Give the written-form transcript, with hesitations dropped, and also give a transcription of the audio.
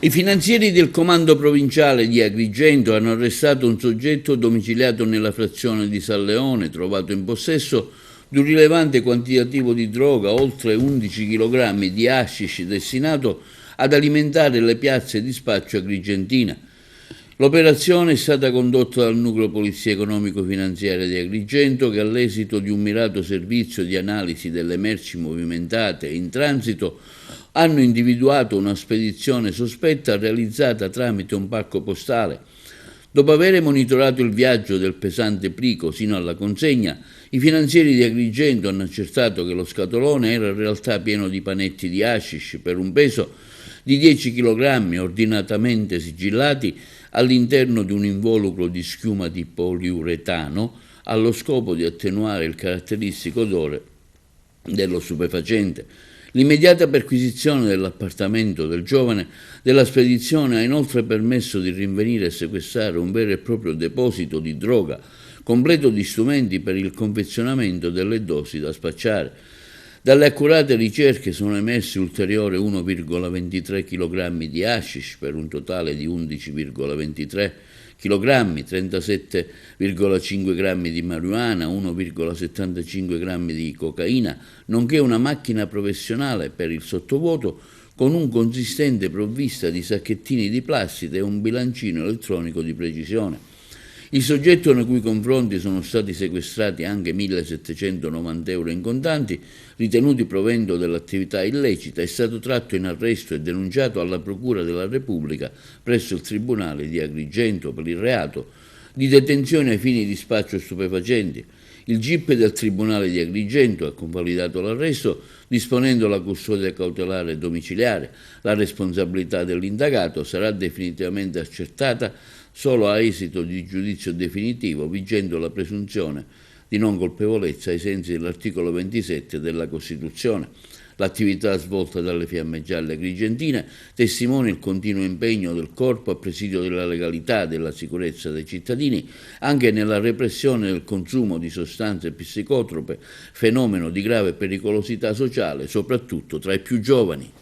I finanzieri del comando provinciale di Agrigento hanno arrestato un soggetto domiciliato nella frazione di San Leone, trovato in possesso di un rilevante quantitativo di droga, oltre 11 kg di hashish destinato ad alimentare le piazze di spaccio agrigentina. L'operazione è stata condotta dal Nucleo Polizia Economico-Finanziaria di Agrigento che all'esito di un mirato servizio di analisi delle merci movimentate in transito hanno individuato una spedizione sospetta realizzata tramite un pacco postale. Dopo aver monitorato il viaggio del pesante plico sino alla consegna, i finanzieri di Agrigento hanno accertato che lo scatolone era in realtà pieno di panetti di hashish per un peso di 10 kg ordinatamente sigillati all'interno di un involucro di schiuma di poliuretano allo scopo di attenuare il caratteristico odore dello stupefacente. L'immediata perquisizione dell'appartamento del giovane della spedizione ha inoltre permesso di rinvenire e sequestrare un vero e proprio deposito di droga, completo di strumenti per il confezionamento delle dosi da spacciare. Dalle accurate ricerche sono emersi ulteriori 1,23 kg di hashish per un totale di 11,23 kg, 37,5 grammi di marijuana, 1,75 grammi di cocaina, nonché una macchina professionale per il sottovuoto con un consistente provvista di sacchettini di plastica e un bilancino elettronico di precisione. Il soggetto nei cui confronti sono stati sequestrati anche 1.790 euro in contanti, ritenuti provento dell'attività illecita, è stato tratto in arresto e denunciato alla Procura della Repubblica presso il Tribunale di Agrigento per il reato di detenzione ai fini di spaccio stupefacenti. Il GIP del Tribunale di Agrigento ha convalidato l'arresto disponendo la custodia cautelare domiciliare. La responsabilità dell'indagato sarà definitivamente accertata solo a esito di giudizio definitivo, vigendo la presunzione di non colpevolezza ai sensi dell'articolo 27 della Costituzione. L'attività svolta dalle Fiamme Gialle agrigentine testimonia il continuo impegno del Corpo a presidio della legalità e della sicurezza dei cittadini, anche nella repressione del consumo di sostanze psicotrope, fenomeno di grave pericolosità sociale, soprattutto tra i più giovani.